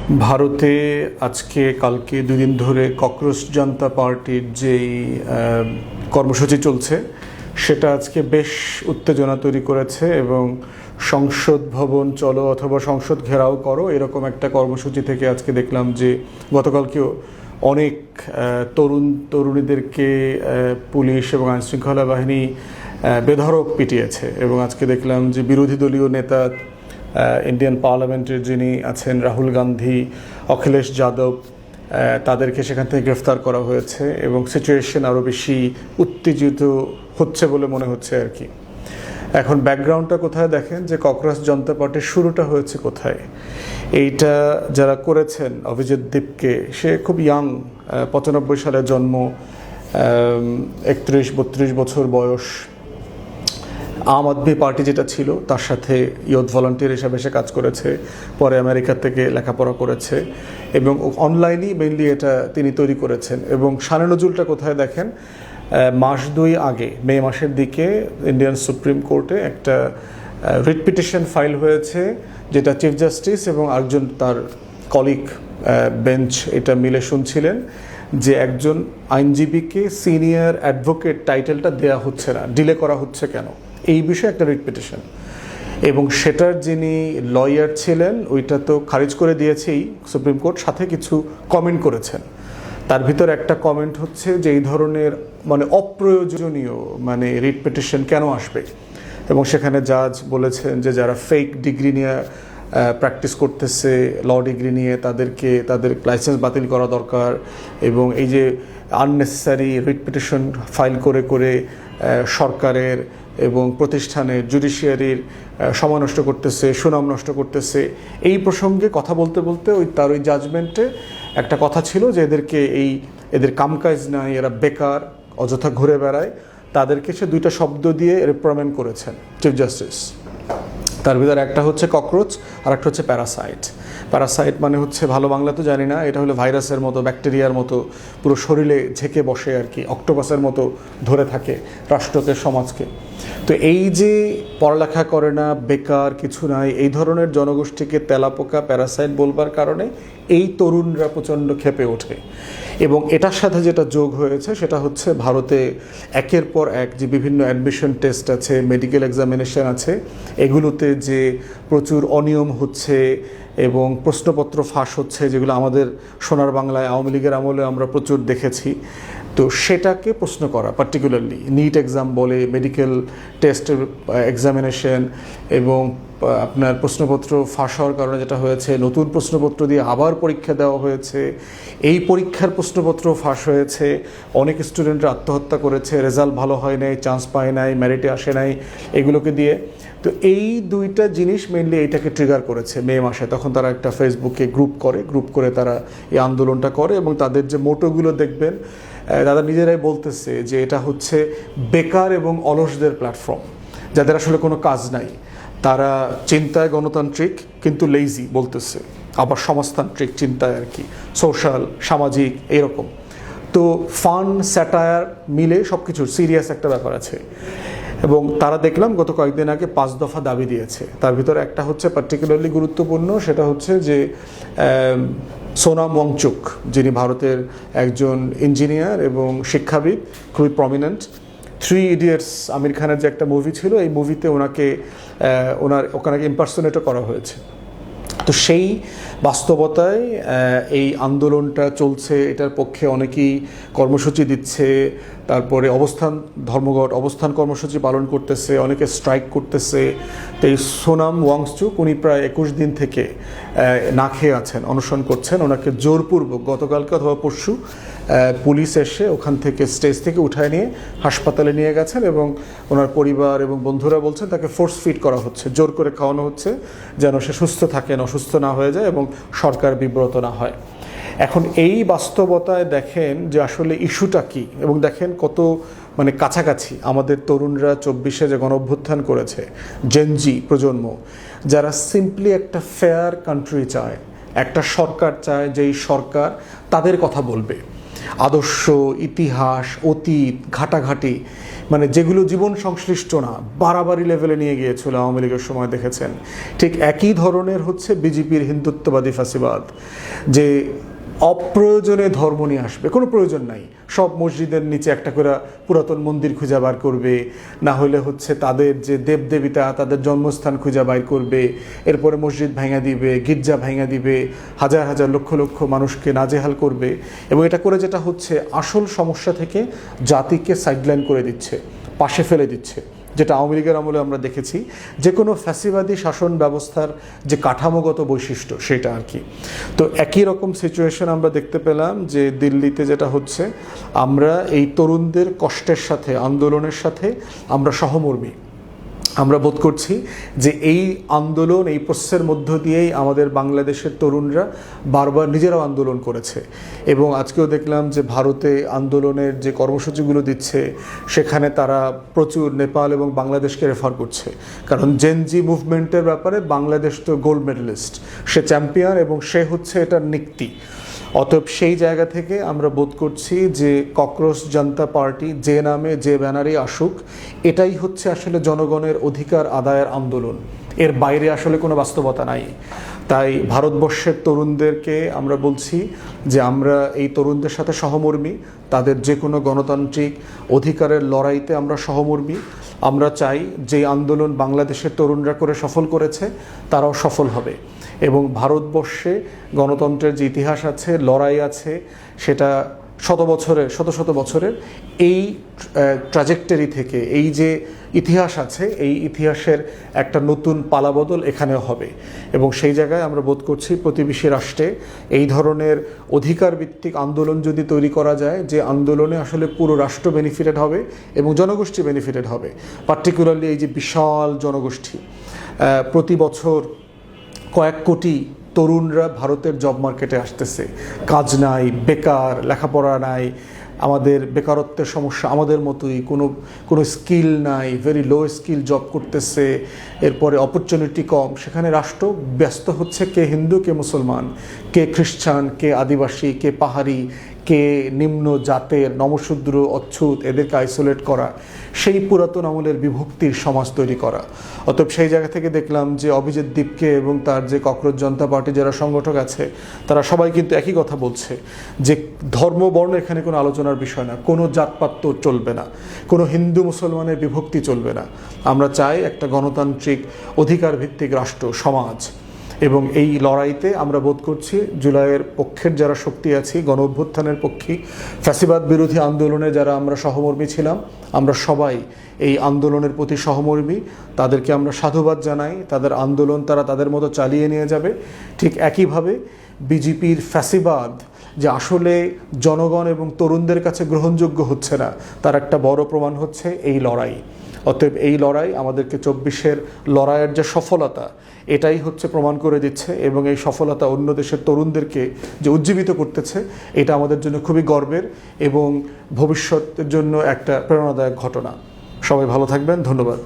ভারতে আজকে কালকে দুদিন ধরে ককরোচ জনতা পার্টির যেই কর্মসূচি চলছে সেটা আজকে বেশ উত্তেজনা তৈরি করেছে এবং সংসদ ভবন চলো অথবা সংসদ ঘেরাও করো এরকম একটা কর্মসূচি থেকে আজকে দেখলাম যে গতকালকেও অনেক তরুণীদেরকে পুলিশ এবং আইনশৃঙ্খলা বাহিনী বেধড়ক পিটিয়েছে এবং আজকে দেখলাম যে বিরোধী দলীয় নেতা ইন্ডিয়ান পার্লামেন্টের যিনি আছেন রাহুল গান্ধী, অখিলেশ যাদব, তাদেরকে সেখান থেকে গ্রেফতার করা হয়েছে এবং সিচুয়েশন আরও বেশি উত্তেজিত হচ্ছে বলে মনে হচ্ছে আর কি। এখন ব্যাকগ্রাউন্ডটা কোথায় দেখেন যে ককরোচ জনতা পার্টির শুরুটা হয়েছে কোথায়। এইটা যারা করেছেন অভিজিৎ দীপকে, সে খুব ইয়াং, 95 সালে জন্ম, 31-32 বছর বয়স। আম আদমি পার্টি যেটা ছিল তার সাথে ইয়ুথ ভলান্টিয়ার হিসাবে সে কাজ করেছে, পরে আমেরিকা থেকে লেখাপড়া করেছে এবং অনলাইনেই মেইনলি এটা তিনি তৈরি করেছেন। এবং শানে নজরুলটা কোথায় দেখেন, মাস 2 আগে মে মাসের দিকে ইন্ডিয়ান সুপ্রিম কোর্টে একটা রিট পিটিশন ফাইল হয়েছে, যেটা চিফ জাস্টিস এবং আরেকজন তার কলিগ বেঞ্চ এটা মিলে শুনছিলেন যে একজন আইনজীবীকে সিনিয়র অ্যাডভোকেট টাইটেলটা দেওয়া হচ্ছে না, ডিলে করা হচ্ছে কেন, এই বিষয়ে একটা রিট পিটিশন। এবং সেটার যিনি লয়ার ছিলেন ওইটা তো খারিজ করে দিয়েছেই সুপ্রিম কোর্ট, সাথে কিছু কমেন্ট করেছেন। তার ভিতর একটা কমেন্ট হচ্ছে যে এই ধরনের অপ্রয়োজনীয় রিট পিটিশন কেন আসবে, এবং সেখানে জাজ বলেছেন যে যারা ফেক ডিগ্রি নিয়ে প্র্যাকটিস করতেছে, ল ডিগ্রি নিয়ে, তাদের লাইসেন্স বাতিল করা দরকার। এবং এই যে আননেসেসারি রিট পিটিশন ফাইল করে করে সরকারের এবং প্রতিষ্ঠানের জুডিশিয়ারির সময় নষ্ট করতেছে, সুনাম নষ্ট করতেছে। এই প্রসঙ্গে কথা বলতে বলতে তার ওই জাজমেন্টে একটা কথা ছিল যে এদের কামকাজ নাই, এরা বেকার, অযথা ঘুরে বেড়ায়। তাদেরকে সে 2টা শব্দ দিয়ে রিপ্রিমেন্ড করেছেন চিফ জাস্টিস। তার ভিতরে একটা হচ্ছে ককরোচ আর একটা হচ্ছে প্যারাসাইট। প্যারাসাইট মানে হচ্ছে, ভালো বাংলা তো জানি না, এটা হলো ভাইরাসের মতো, ব্যাকটেরিয়ার মতো পুরো শরীরে ঝেঁকে বসে আর কি, অক্টোপাসের মতো ধরে থাকে রাষ্ট্রকে, সমাজকে। তো এই যে পড়ালেখা করে না, বেকার, কিছু নাই, এই ধরনের জনগোষ্ঠীকে তেলাপোকা, প্যারাসাইট বলবার কারণে এই তরুণরা প্রচণ্ড ক্ষেপে ওঠে। এবং এটার সাথে যেটা যোগ হয়েছে সেটা হচ্ছে ভারতে একের পর এক যে বিভিন্ন অ্যাডমিশন টেস্ট আছে, মেডিকেল এক্সামিনেশন আছে, এগুলোতে যে প্রচুর অনিয়ম হচ্ছে এবং প্রশ্নপত্র ফাঁস হচ্ছে, যেগুলো আমাদের সোনার বাংলায় আওয়ামী লীগের আমলে আমরা প্রচুর দেখেছি। তো সেটাকে প্রশ্ন করা, পার্টিকুলারলি নিট এক্সাম বলে, মেডিকেল টেস্টের এক্সামিনেশন এবং আপনার প্রশ্নপত্র ফাঁস হওয়ার কারণে যেটা হয়েছে, নতুন প্রশ্নপত্র দিয়ে আবার পরীক্ষা দেওয়া হয়েছে, এই পরীক্ষার প্রশ্নপত্র ফাঁস হয়েছে, অনেক স্টুডেন্টরা আত্মহত্যা করেছে, রেজাল্ট ভালো হয় নাই, চান্স পায় নাই, মেরিটে আসে নাই, এগুলোকে দিয়ে। তো এই 2টা জিনিস মেইনলি এইটাকে ট্রিগার করেছে মে মাসে। তখন তারা একটা ফেসবুকে গ্রুপ করে তারা এই আন্দোলনটা করে এবং তাদের যে মোটোগুলো দেখবেন, তারা নিজেরাই বলতেছে যে এটা হচ্ছে বেকার এবং অলসদের প্ল্যাটফর্ম, যাদের আসলে কোনো কাজ নাই। তারা চিন্তায় গণতান্ত্রিক কিন্তু লেজি বলতেছে, আবার সমাজতান্ত্রিক চিন্তায় আর কি, সোশ্যাল, সামাজিক, এরকম। তো ফান, স্যাটায়ার মিলে সব কিছুর সিরিয়াস একটা ব্যাপার আছে। এবং তারা দেখলাম গত কয়েকদিন আগে 5 দফা দাবি দিয়েছে। তার ভিতরে একটা হচ্ছে পার্টিকুলারলি গুরুত্বপূর্ণ, সেটা হচ্ছে যে সোনাম ওয়াংচুক, যিনি ভারতের একজন ইঞ্জিনিয়ার এবং শিক্ষাবিদ, খুবই প্রমিনেন্ট। 3 ইডিয়টস আমির খানের যে একটা মুভি ছিল, এই মুভিতে ওনাকে ইম্পারসোনেটও করা হয়েছে। তো সেই বাস্তবতায় এই আন্দোলনটা চলছে, এটার পক্ষে অনেকেই কর্মসূচি দিচ্ছে, তারপরে ধর্মঘট অবস্থান কর্মসূচি পালন করতেছে, অনেকে স্ট্রাইক করতেছে। তো এই সোনাম ওয়াংচুক উনি প্রায় 21 দিন থেকে না খেয়ে আছেন, অনশন করছেন। ওনাকে জোরপূর্বক গতকালকে অথবা পরশু পুলিশ এসে ওখান থেকে স্টেজ থেকে উঠায় নিয়ে হাসপাতালে নিয়ে গেছেন এবং ওনার পরিবার এবং বন্ধুরা বলছেন তাকে ফোর্স ফিড করা হচ্ছে, জোর করে খাওয়ানো হচ্ছে যেন সে সুস্থ থাকেন, অসুস্থ না হয়ে যায় এবং সরকার বিব্রত না হয়। এখন এই বাস্তবতায় দেখেন যে আসলে ইস্যুটা কী, এবং দেখেন কত কাছাকাছি আমাদের তরুণরা 24-এ যে গণঅভ্যুত্থান করেছে, জেনজি প্রজন্ম, যারা সিম্পলি একটা ফেয়ার কান্ট্রি চায়, একটা সরকার চায় যেই সরকার তাদের কথা বলবে, আদর্শ, ইতিহাস, অতীত, ঘাটাঘাটি মানে যেগুলো জীবন সংশ্লিষ্ট না, বাড়াবাড়ি লেভেলে নিয়ে গিয়েছিল আওয়ামী লীগের সময় দেখেছেন। ঠিক একই ধরনের হচ্ছে বিজেপির হিন্দুত্ববাদী ফ্যাসিবাদ, যে অপ্রয়োজনে ধর্ম নিয়ে আসবে, কোনো প্রয়োজন নাই, সব মসজিদের নিচে একটা করে পুরাতন মন্দির খুঁজে বার করবে, না হলে হচ্ছে তাদের যে দেবদেবিতা তাদের জন্মস্থান খুঁজে বাইর করবে, এরপরে মসজিদ ভাঙা দিবে, গির্জা ভাঙা দিবে, হাজার হাজার লক্ষ লক্ষ মানুষকে নাজেহাল করবে, এবং এটা করে যেটা হচ্ছে আসল সমস্যা থেকে জাতিকে সাইডলাইন করে দিচ্ছে, পাশে ফেলে দিচ্ছে, যেটা আওয়ামী লীগের আমলে আমরা দেখেছি। যে কোনো ফ্যাসিবাদী শাসন ব্যবস্থার যে কাঠামোগত বৈশিষ্ট্য সেটা আর কি। তো একই রকম সিচুয়েশন আমরা দেখতে পেলাম যে দিল্লিতে যেটা হচ্ছে, আমরা এই তরুণদের কষ্টের সাথে, আন্দোলনের সাথে আমরা সহমর্মী। আমরা বোধ করছি যে এই আন্দোলন, এই প্রসেসের মধ্য দিয়েই আমাদের বাংলাদেশের তরুণরা বারবার নিজেরাও আন্দোলন করেছে, এবং আজকেও দেখলাম যে ভারতে আন্দোলনের যে কর্মসূচিগুলো দিচ্ছে সেখানে তারা প্রচুর নেপাল এবং বাংলাদেশকে রেফার করছে, কারণ জেনজি মুভমেন্টের ব্যাপারে বাংলাদেশ তো গোল্ড মেডেলিস্ট, সে চ্যাম্পিয়ন এবং সে হচ্ছে এটার নিক্তি। অতএব সেই জায়গা থেকে আমরা বোধ করছি যে ককরোচ জনতা পার্টি যে নামে যে ব্যানারে আসুক, এটাই হচ্ছে আসলে জনগণের অধিকার আদায়ের আন্দোলন, এর বাইরে আসলে কোনো বাস্তবতা নাই। তাই ভারতবর্ষের তরুণদেরকে আমরা বলছি যে আমরা এই তরুণদের সাথে সহমর্মী, তাদের যে কোনো গণতান্ত্রিক অধিকারের লড়াইতে আমরা সহমর্মী। আমরা চাই যে আন্দোলন বাংলাদেশের তরুণরা করে সফল করেছে তারাও সফল হবে, এবং ভারতবর্ষে গণতন্ত্রের যে ইতিহাস আছে, লড়াই আছে, সেটা শত বছরের এই ট্র্যাজেক্টরি থেকে, এই যে ইতিহাস আছে, এই ইতিহাসের একটা নতুন পালাবদল এখানেও হবে। এবং সেই জায়গায় আমরা বোধ করছি প্রতিবেশী রাষ্ট্রে এই ধরনের অধিকার ভিত্তিক আন্দোলন যদি তৈরি করা যায়, যে আন্দোলনে আসলে পুরো রাষ্ট্র বেনিফিটেড হবে এবং জনগোষ্ঠী বেনিফিটেড হবে, পার্টিকুলারলি এই যে বিশাল জনগোষ্ঠী, প্রতি বছর কয়েক কোটি তরুণরা ভারতের জব মার্কেটে আসতেছে, কাজ নাই, বেকার, লেখাপড়া নাই, আমাদের বেকারত্বের সমস্যা আমাদের মতোই, কোনো স্কিল নাই, ভেরি লো স্কিল জব করতেছে, এরপরে অপরচুনিটি কম। সেখানে রাষ্ট্র ব্যস্ত হচ্ছে কে হিন্দু কে মুসলমান, কে খ্রিস্টান, কে আদিবাসী, কে পাহাড়ি, কে নিম্ন জাতের, নমশূদ্র, অচ্ছুত, এদেরকে আইসোলেট করা, সেই পুরাতন আমলের বিভক্তির সমাজ তৈরি করা। অতএব সেই জায়গা থেকে দেখলাম যে অভিজিৎ দীপকে এবং তার যে ককরোচ জনতা পার্টি যারা সংগঠক আছে, তারা সবাই কিন্তু একই কথা বলছে যে ধর্ম বর্ণ এখানে কোনো আলোচনার বিষয় না, কোনো জাতপাত চলবে না, কোনো হিন্দু মুসলমানের বিভক্তি চলবে না। আমরা চাই একটা গণতান্ত্রিক অধিকার ভিত্তিক রাষ্ট্র সমাজ, এবং এই লড়াইতে আমরা বোধ করছি জুলাইয়ের পক্ষের যারা শক্তি আছি, গণ অভ্যুত্থানের পক্ষী, ফ্যাসিবাদ বিরোধী আন্দোলনে যারা আমরা সহমর্মী ছিলাম, আমরা সবাই এই আন্দোলনের প্রতি সহমর্মী। তাদেরকে আমরা সাধুবাদ জানাই, তাদের আন্দোলন তারা তাদের মতো চালিয়ে নিয়ে যাবে। ঠিক একইভাবে বিজেপির ফ্যাসিবাদ যে আসলে জনগণ এবং তরুণদের কাছে গ্রহণযোগ্য হচ্ছে না, তার একটা বড় প্রমাণ হচ্ছে এই লড়াই। অতএব এই লড়াই আমাদেরকে 24-এর লড়াইয়ের যে সফলতা, এটাই হচ্ছে প্রমাণ করে দিচ্ছে, এবং এই সফলতা অন্য দেশের তরুণদেরকে যে উজ্জীবিত করতেছে, এটা আমাদের জন্য খুবই গর্বের এবং ভবিষ্যতের জন্য একটা প্রেরণাদায়ক ঘটনা। সবাই ভালো থাকবেন, ধন্যবাদ।